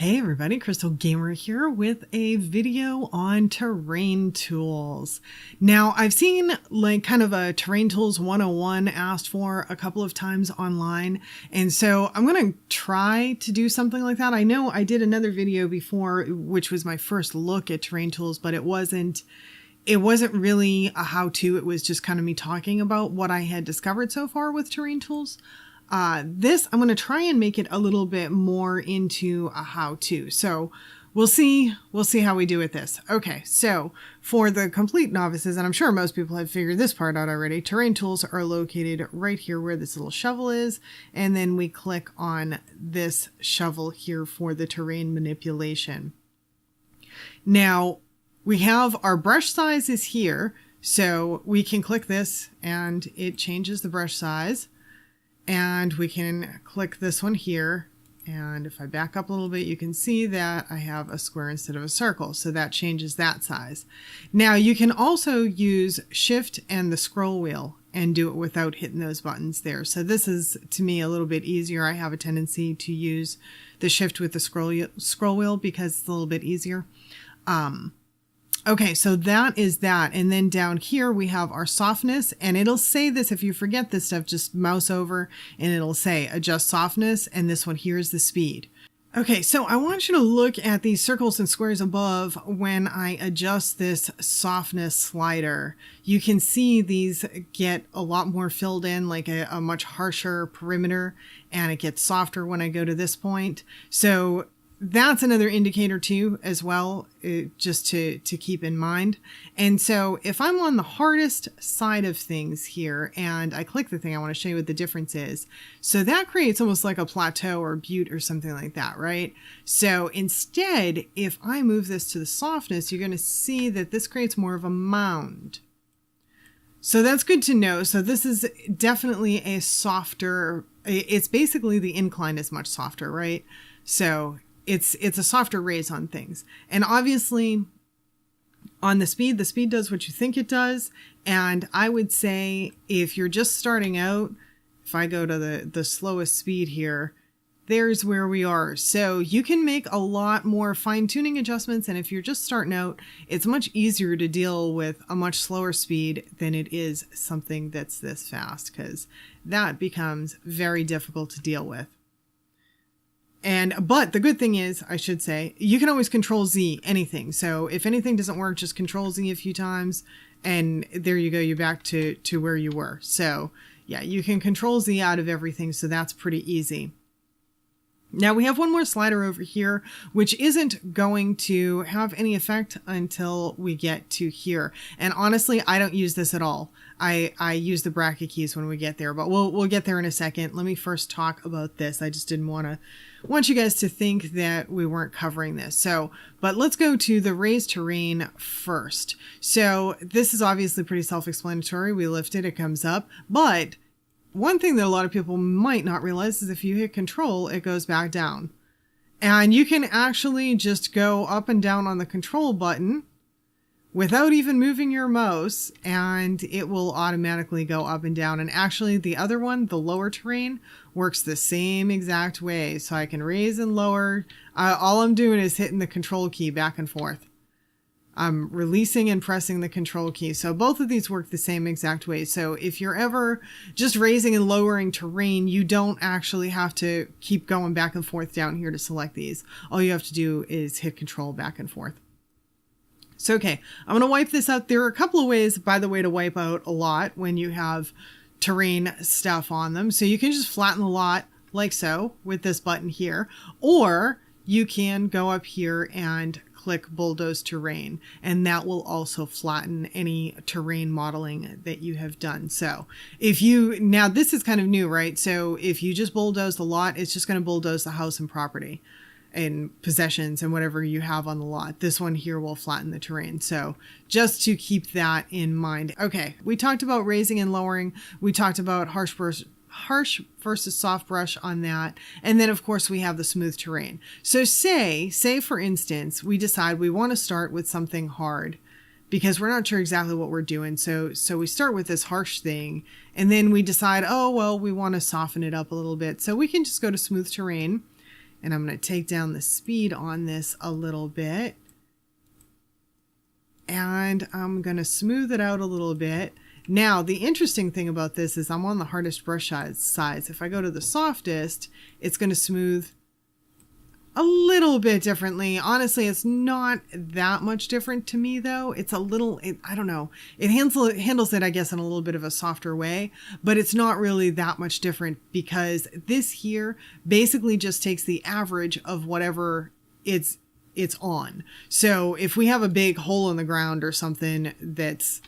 Hey everybody, Crystal Gamer here with a video on terrain tools. Now I've seen like kind of a terrain tools 101 asked for a couple of times online, and so I'm going to try to do something like that. I know I did another video before which was my first look at terrain tools, but it wasn't really a how-to. It was just kind of me talking about what I had discovered so far with terrain tools. This, I'm going to try and make it a little bit more into a how-to. So we'll see how we do with this. Okay, so for the complete novices, and I'm sure most people have figured this part out already, terrain tools are located right here where this little shovel is. And then we click on this shovel here for the terrain manipulation. Now we have our brush size is here. So we can click this and it changes the brush size. And we can click this one here, and if I back up a little bit, you can see that I have a square instead of a circle, so that changes that size. Now you can also use Shift and the scroll wheel and do it without hitting those buttons there. So this is, to me, a little bit easier. I have a tendency to use the Shift with the scroll wheel because it's a little bit easier. Okay, so that is that. And then down here we have our softness, and it'll say this, if you forget this stuff, just mouse over and it'll say adjust softness. And this one here is the speed. Okay, so I want you to look at these circles and squares above when I adjust this softness slider. You can see these get a lot more filled in, like a much harsher perimeter, and it gets softer when I go to this point. So that's another indicator too, as well, just to keep in mind. And so if I'm on the hardest side of things here and I click the thing, I want to show you what the difference is. So that creates almost like a plateau or butte or something like that, right? So instead, if I move this to the softness, you're going to see that this creates more of a mound. So that's good to know. So this is definitely a softer, it's basically the incline is much softer, right? So it's a softer raise on things. And obviously on the speed does what you think it does. And I would say if you're just starting out, if I go to the slowest speed here, there's where we are. So you can make a lot more fine-tuning adjustments. And if you're just starting out, it's much easier to deal with a much slower speed than it is something that's this fast, because that becomes very difficult to deal with. But the good thing is, I should say, you can always Control Z anything. So if anything doesn't work, just Control Z a few times and there you go, you're back to where you were. So yeah, you can Control Z out of everything. So that's pretty easy. Now we have one more slider over here, which isn't going to have any effect until we get to here. And honestly, I don't use this at all. I use the bracket keys when we get there, but we'll get there in a second. Let me first talk about this. I just didn't want you guys to think that we weren't covering this. So, but let's go to the raised terrain first. So this is obviously pretty self-explanatory. We lift it, it comes up, but one thing that a lot of people might not realize is if you hit Control, it goes back down. And you can actually just go up and down on the Control button without even moving your mouse, and it will automatically go up and down. And actually the other one, the lower terrain, works the same exact way. So I can raise and lower. All I'm doing is hitting the Control key back and forth. I'm releasing and pressing the Control key. So both of these work the same exact way. So if you're ever just raising and lowering terrain, you don't actually have to keep going back and forth down here to select these. All you have to do is hit Control back and forth. So, okay, I'm going to wipe this out. There are a couple of ways, by the way, to wipe out a lot when you have terrain stuff on them. So you can just flatten the lot like so with this button here, or you can go up here and click bulldoze terrain, and that will also flatten any terrain modeling that you have done. So now this is kind of new, right? So if you just bulldoze the lot, it's just going to bulldoze the house and property and possessions and whatever you have on the lot. This one here will flatten the terrain. So just to keep that in mind. Okay, we talked about raising and lowering. We talked about harsh versus soft brush on that. And then of course we have the smooth terrain. So say for instance, we decide we want to start with something hard because we're not sure exactly what we're doing. So we start with this harsh thing, and then we decide, oh, well, we want to soften it up a little bit. So we can just go to smooth terrain And I'm going to take down the speed on this a little bit. And I'm going to smooth it out a little bit. Now, the interesting thing about this is I'm on the hardest brush size. If I go to the softest, it's going to smooth a little bit differently. Honestly, it's not that much different to me, though. It's a little, I don't know. It handles it, I guess, in a little bit of a softer way, but it's not really that much different because this here basically just takes the average of whatever it's on. So if we have a big hole in the ground or something that's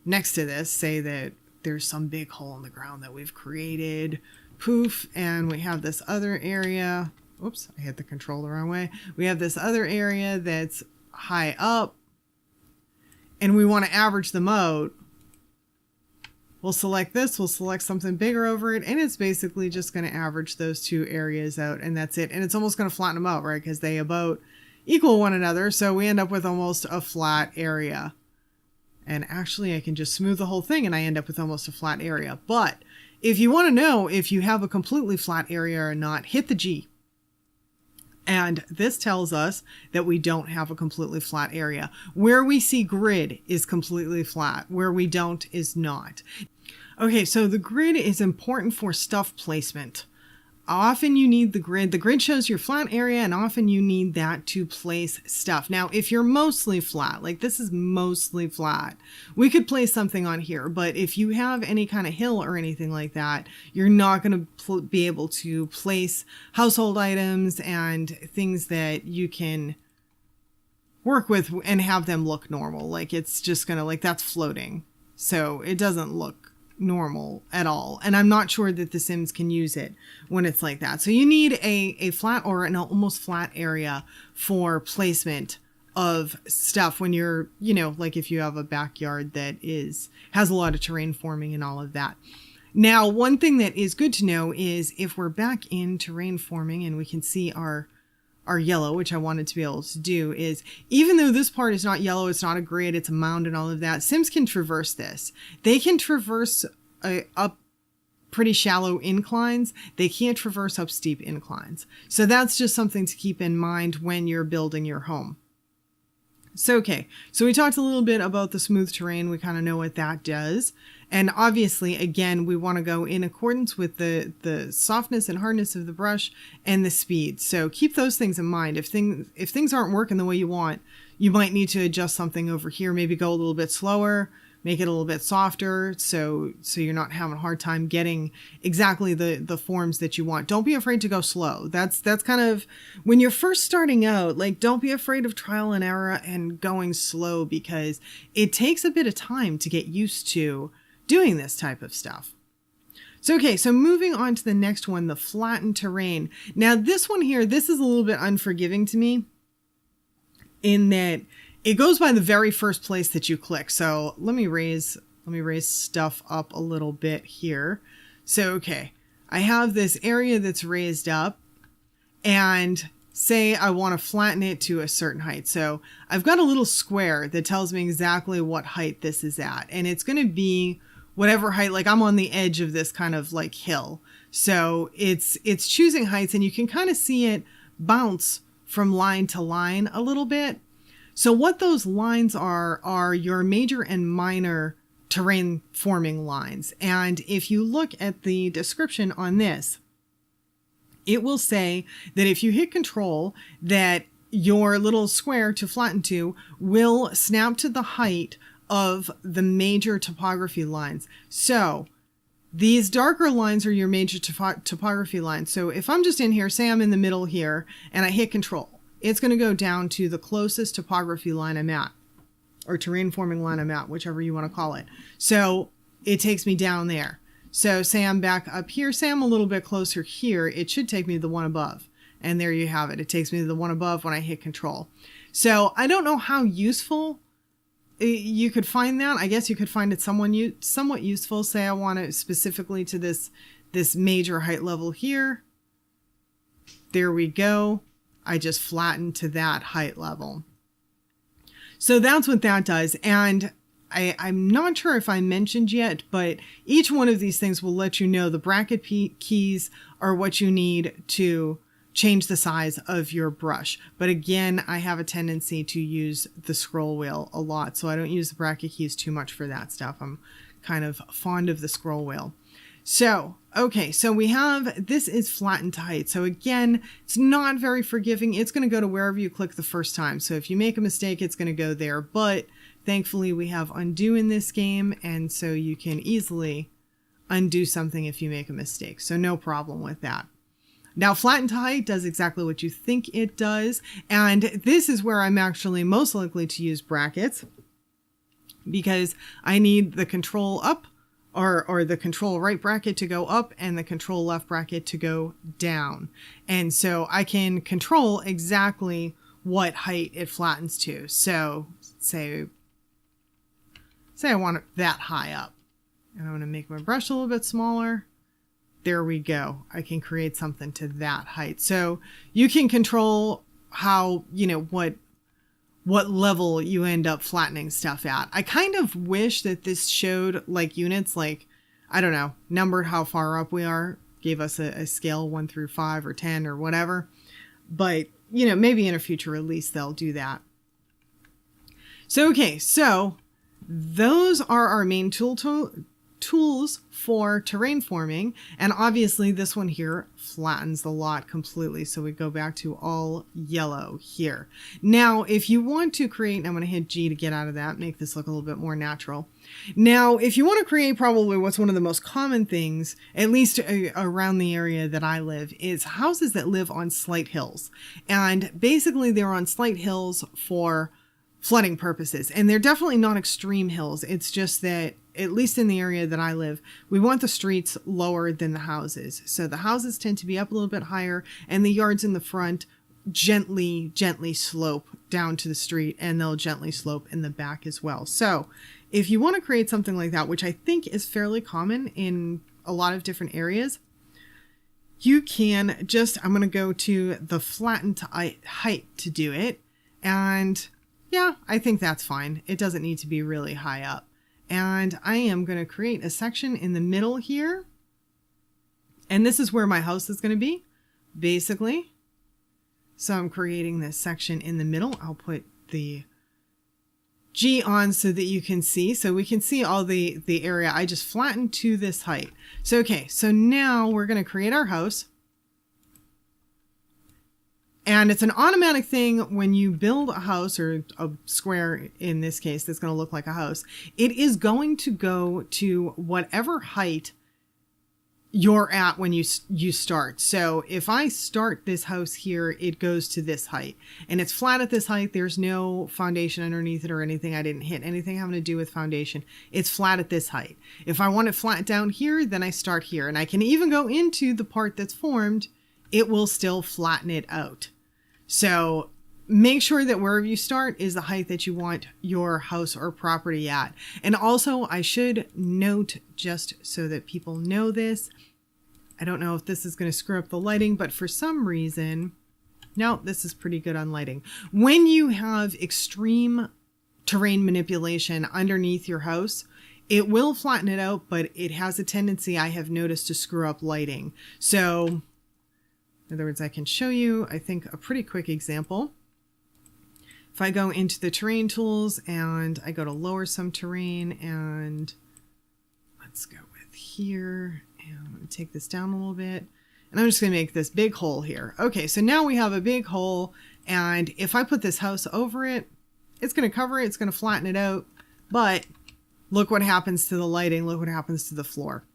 next to this, say that there's some big hole in the ground that we've created, poof, and we have this other area. Oops, I hit the control the wrong way. We have this other area that's high up and we want to average them out. We'll select this, we'll select something bigger over it, and it's basically just going to average those two areas out, and that's it. And it's almost going to flatten them out, right? Because they about equal one another, so we end up with almost a flat area. And actually, I can just smooth the whole thing and I end up with almost a flat area. But if you want to know if you have a completely flat area or not, hit the G. And this tells us that we don't have a completely flat area. Where we see grid is completely flat. Where we don't is not. Okay, so the grid is important for stuff placement. Often you need the grid. The grid shows your flat area, and often you need that to place stuff. Now, if you're mostly flat, like this is mostly flat, we could place something on here. But if you have any kind of hill or anything like that, you're not going to be able to place household items and things that you can work with and have them look normal. Like it's just going to, like that's floating. So it doesn't look normal at all. And I'm not sure that the Sims can use it when it's like that. So you need a flat or an almost flat area for placement of stuff when you're, you know, like if you have a backyard that has a lot of terrain forming and all of that. Now, one thing that is good to know is if we're back in terrain forming and we can see our yellow, which I wanted to be able to do, is even though this part is not yellow, it's not a grid, it's a mound and all of that, Sims can traverse this. They can traverse up pretty shallow inclines. They can't traverse up steep inclines. So that's just something to keep in mind when you're building your home. So, okay, so we talked a little bit about the smooth terrain. We kind of know what that does. And obviously, again, we want to go in accordance with the softness and hardness of the brush and the speed. So keep those things in mind. If things aren't working the way you want, you might need to adjust something over here. Maybe go a little bit slower, make it a little bit softer, so you're not having a hard time getting exactly the forms that you want. Don't be afraid to go slow. That's kind of when you're first starting out, like don't be afraid of trial and error and going slow, because it takes a bit of time to get used to doing this type of stuff. So, okay, so moving on to the next one, the flattened terrain. Now this one here, this is a little bit unforgiving to me in that it goes by the very first place that you click. So let me raise stuff up a little bit here. So, okay, I have this area that's raised up and say I want to flatten it to a certain height. So I've got a little square that tells me exactly what height this is at. And it's going to be whatever height, like I'm on the edge of this kind of like hill. So it's choosing heights, and you can kind of see it bounce from line to line a little bit. So what those lines are your major and minor terrain forming lines. And if you look at the description on this, it will say that if you hit Control, that your little square to flatten to will snap to the height of the major topography lines. So these darker lines are your major topography lines. So if I'm just in here, say I'm in the middle here, and I hit Control, it's going to go down to the closest topography line I'm at, or terrain forming line I'm at, whichever you want to call it. So it takes me down there. So say I'm back up here, say I'm a little bit closer here, it should take me to the one above. And there you have it. It takes me to the one above when I hit Control. So I don't know how useful you could find that. I guess you could find it somewhat useful. Say I want it specifically to this major height level here. There we go. I just flattened to that height level. So that's what that does. And I'm not sure if I mentioned yet, but each one of these things will let you know the bracket keys are what you need to change the size of your brush. But again, I have a tendency to use the scroll wheel a lot, so I don't use the bracket keys too much for that stuff. I'm kind of fond of the scroll wheel. So, okay, so we have, this is flattened to height. So again, it's not very forgiving. It's going to go to wherever you click the first time. So if you make a mistake, it's going to go there. But thankfully we have undo in this game. And so you can easily undo something if you make a mistake. So no problem with that. Now, flatten to height does exactly what you think it does. And this is where I'm actually most likely to use brackets, because I need the control up or the control right bracket to go up and the control left bracket to go down. And so I can control exactly what height it flattens to. So say I want it that high up, and I'm going to make my brush a little bit smaller. There we go. I can create something to that height. So you can control how, what level you end up flattening stuff at. I kind of wish that this showed like units, like, I don't know, numbered how far up we are, gave us a scale 1 through 5 or 10 or whatever. But, maybe in a future release, they'll do that. So, okay, so those are our main tools for terrain forming, and obviously this one here flattens the lot completely, so we go back to all yellow here. Now if you want to create, I'm going to hit G to get out of that, make this look a little bit more natural. Now if you want to create probably what's one of the most common things, at least around the area that I live, is houses that live on slight hills. And basically they're on slight hills for flooding purposes, and they're definitely not extreme hills. It's just that, at least in the area that I live, we want the streets lower than the houses. So the houses tend to be up a little bit higher, and the yards in the front gently slope down to the street, and they'll gently slope in the back as well. So if you want to create something like that, which I think is fairly common in a lot of different areas, you can just, I'm going to go to the flatten to height to do it. And yeah, I think that's fine. It doesn't need to be really high up. And I am going to create a section in the middle here. And this is where my house is going to be, basically. So I'm creating this section in the middle. I'll put the G on so that you can see. So we can see all the area. I just flattened to this height. So, okay, so now we're going to create our house. And it's an automatic thing when you build a house, or a square in this case that's going to look like a house. It is going to go to whatever height you're at when you start. So if I start this house here, it goes to this height. And it's flat at this height. There's no foundation underneath it or anything. I didn't hit anything having to do with foundation. It's flat at this height. If I want it flat down here, then I start here. And I can even go into the part that's formed. It will still flatten it out. So make sure that wherever you start is the height that you want your house or property at. And also, I should note, just so that people know this, I don't know if this is going to screw up the lighting, but for some reason, no, this is pretty good on lighting. When you have extreme terrain manipulation underneath your house, it will flatten it out, but it has a tendency, I have noticed, to screw up lighting. So in other words, I can show you, I think, a pretty quick example. If I go into the terrain tools and I go to lower some terrain, and let's go with here, and I'm going to take this down a little bit, and I'm just going to make this big hole here. Okay, so now we have a big hole, and if I put this house over it, it's going to cover it, it's going to flatten it out, but look what happens to the lighting, look what happens to the floor.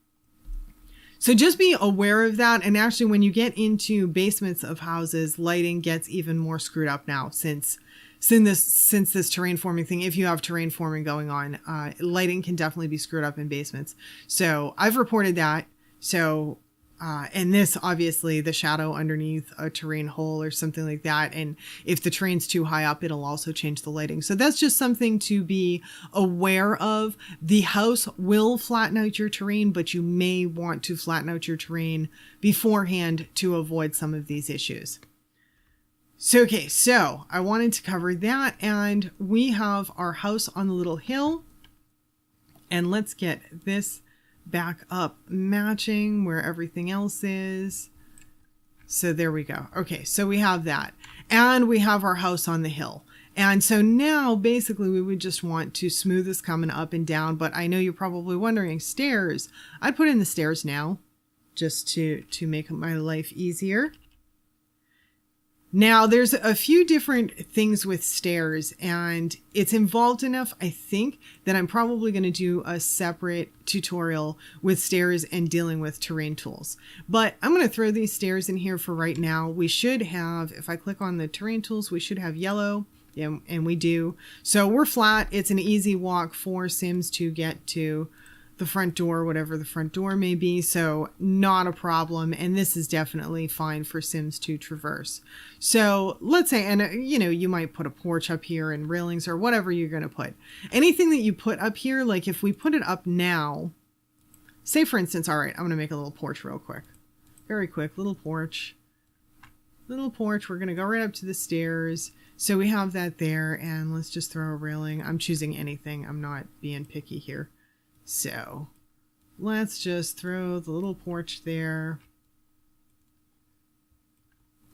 So just be aware of that. And actually, when you get into basements of houses, lighting gets even more screwed up now since this terrain forming thing. If you have terrain forming going on, lighting can definitely be screwed up in basements. So I've reported that. So and this, obviously, the shadow underneath a terrain hole or something like that. And if the terrain's too high up, it'll also change the lighting. So that's just something to be aware of. The house will flatten out your terrain, but you may want to flatten out your terrain beforehand to avoid some of these issues. So, okay, so I wanted to cover that. And we have our house on the little hill. And let's get this back up matching where everything else is. So there we go. Okay, so we have that. And we have our house on the hill. And so now basically we would just want to smooth this coming up and down. But I know you're probably wondering, stairs. I'd put in the stairs now just to make my life easier. Now, there's a few different things with stairs, and it's involved enough, I think, that I'm probably going to do a separate tutorial with stairs and dealing with terrain tools. But I'm going to throw these stairs in here for right now. We should have, if I click on the terrain tools, we should have yellow, and we do. So we're flat. It's an easy walk for Sims to get to the front door, whatever the front door may be. So not a problem. And this is definitely fine for Sims to traverse. So let's say, and you might put a porch up here and railings or whatever you're going to put. Anything that you put up here, like if we put it up now, say for instance, all right, I'm going to make a little porch real quick. Very quick, little porch. Little porch. We're going to go right up to the stairs. So we have that there, and let's just throw a railing. I'm choosing anything. I'm not being picky here. So let's just throw the little porch there.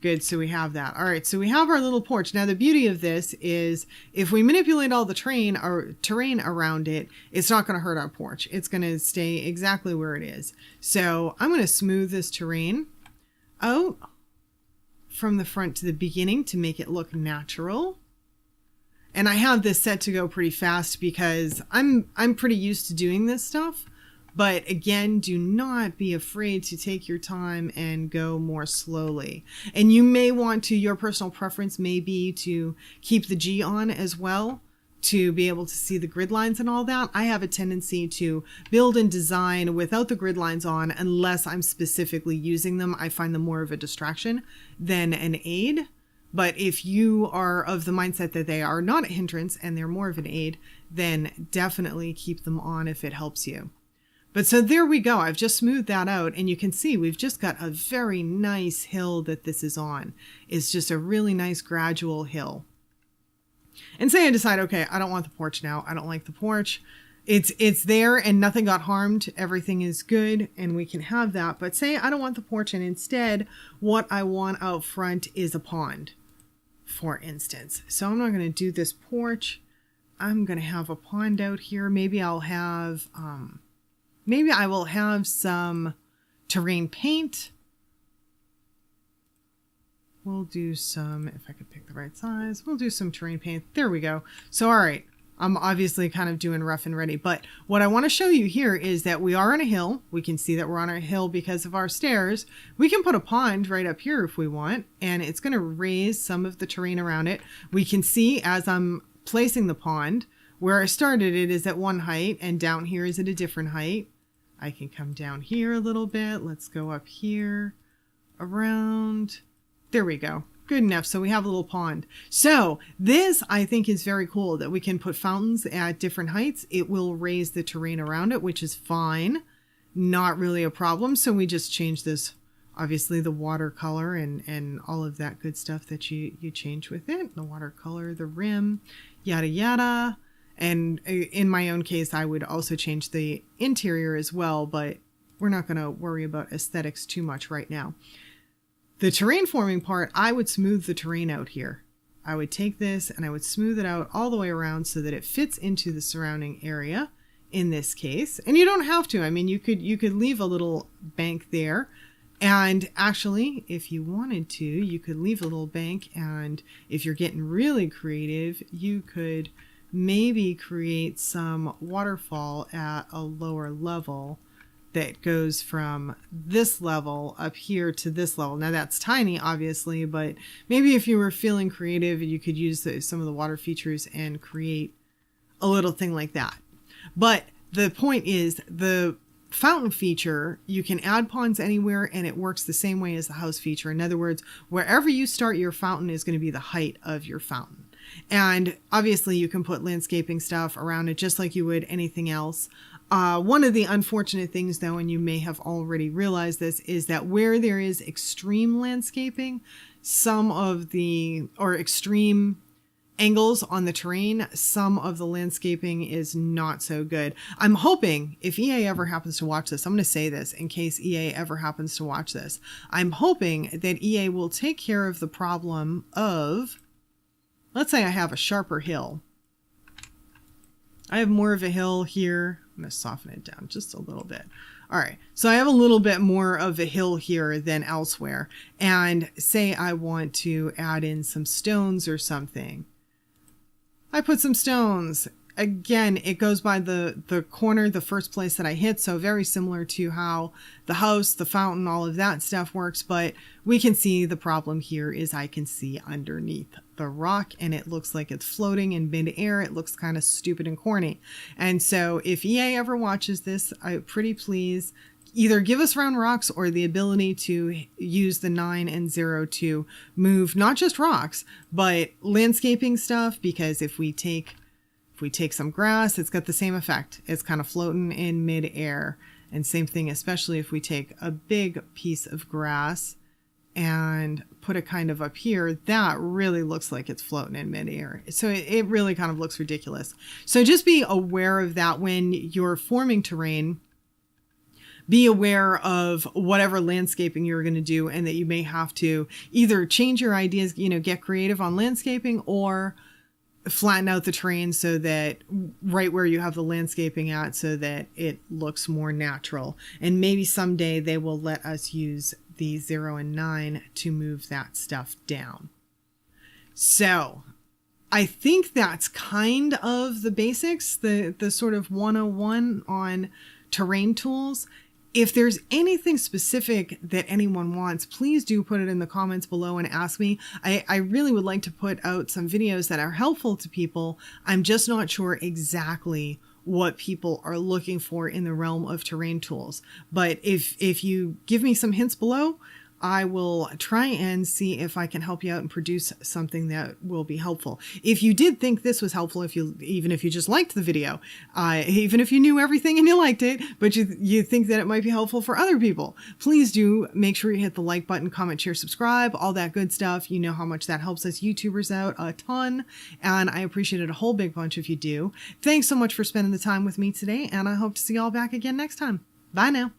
Good, so we have that. All right, so we have our little porch. Now the beauty of this is if we manipulate all the terrain around it, it's not going to hurt our porch. It's going to stay exactly where it is. So I'm going to smooth this terrain out from the front to the beginning to make it look natural. And I have this set to go pretty fast because I'm pretty used to doing this stuff. But again, do not be afraid to take your time and go more slowly. And you may want to, your personal preference may be to keep the G on as well to be able to see the grid lines and all that. I have a tendency to build and design without the grid lines on unless I'm specifically using them. I find them more of a distraction than an aid. But if you are of the mindset that they are not a hindrance and they're more of an aid, then definitely keep them on if it helps you. But so there we go. I've just smoothed that out, and you can see we've just got a very nice hill that this is on. It's just a really nice gradual hill. And say I decide, okay, I don't want the porch now. I don't like the porch. It's there and nothing got harmed. Everything is good and we can have that. But say I don't want the porch, and instead what I want out front is a pond, for instance. So I'm not going to do this porch. I'm going to have a pond out here. Maybe I'll have, maybe I will have some terrain paint. We'll do some, if I could pick the right size, we'll do some terrain paint. There we go. So, all right, I'm obviously kind of doing rough and ready, but what I want to show you here is that we are on a hill. We can see that we're on a hill because of our stairs. We can put a pond right up here if we want, and it's going to raise some of the terrain around it. We can see as I'm placing the pond, where I started it is at one height, and down here is at a different height. I can come down here a little bit. Let's go up here, around. There we go. Good enough. So we have a little pond. So this I think is very cool that we can put fountains at different heights. It will raise the terrain around it, which is fine. Not really a problem. So we just change this, obviously the watercolor and all of that good stuff that you change with it. The watercolor, the rim, yada, yada. And in my own case, I would also change the interior as well, but we're not going to worry about aesthetics too much right now. The terrain forming part, I would smooth the terrain out here. I would take this and I would smooth it out all the way around so that it fits into the surrounding area in this case. And you don't have to. I mean, you could leave a little bank there. And actually, if you wanted to, you could leave a little bank. And if you're getting really creative, you could maybe create some waterfall at a lower level that goes from this level up here to this level. Now that's tiny, obviously, but maybe if you were feeling creative, you could use some of the water features and create a little thing like that. But the point is the fountain feature, you can add ponds anywhere and it works the same way as the house feature. In other words, wherever you start your fountain is going to be the height of your fountain. And obviously you can put landscaping stuff around it just like you would anything else. One of the unfortunate things, though, and you may have already realized this, is that where there is extreme landscaping, extreme angles on the terrain, some of the landscaping is not so good. I'm hoping if EA ever happens to watch this, I'm going to say this in case EA ever happens to watch this, I'm hoping that EA will take care of the problem of, let's say I have a sharper hill. I have more of a hill here. I'm going to soften it down just a little bit. All right, so I have a little bit more of a hill here than elsewhere. And say I want to add in some stones or something. I put some stones. Again, it goes by the corner, the first place that I hit. So very similar to how the house, the fountain, all of that stuff works. But we can see the problem here is I can see underneath the rock and it looks like it's floating in midair. It looks kind of stupid and corny. And so if EA ever watches this, pretty please either give us round rocks or the ability to use the 9 and 0 to move not just rocks, but landscaping stuff. Because if we take some grass, it's got the same effect. It's kind of floating in midair. And same thing, especially if we take a big piece of grass and put it kind of up here, that really looks like it's floating in midair. So it really kind of looks ridiculous. So just be aware of that when you're forming terrain. Be aware of whatever landscaping you're going to do and that you may have to either change your ideas, get creative on landscaping, or flatten out the terrain so that right where you have the landscaping at so that it looks more natural. And maybe someday they will let us use the 0 and 9 to move that stuff down. So I think that's kind of the basics, the sort of 101 on terrain tools. If there's anything specific that anyone wants, please do put it in the comments below and ask me. I really would like to put out some videos that are helpful to people. I'm just not sure exactly what people are looking for in the realm of terrain tools. But if you give me some hints below, I will try and see if I can help you out and produce something that will be helpful. If you did think this was helpful, even if you just liked the video, even if you knew everything and you liked it, but you think that it might be helpful for other people, please do make sure you hit the like button, comment, share, subscribe, all that good stuff. You know how much that helps us YouTubers out a ton, and I appreciate it a whole big bunch if you do. Thanks so much for spending the time with me today, and I hope to see you all back again next time. Bye now.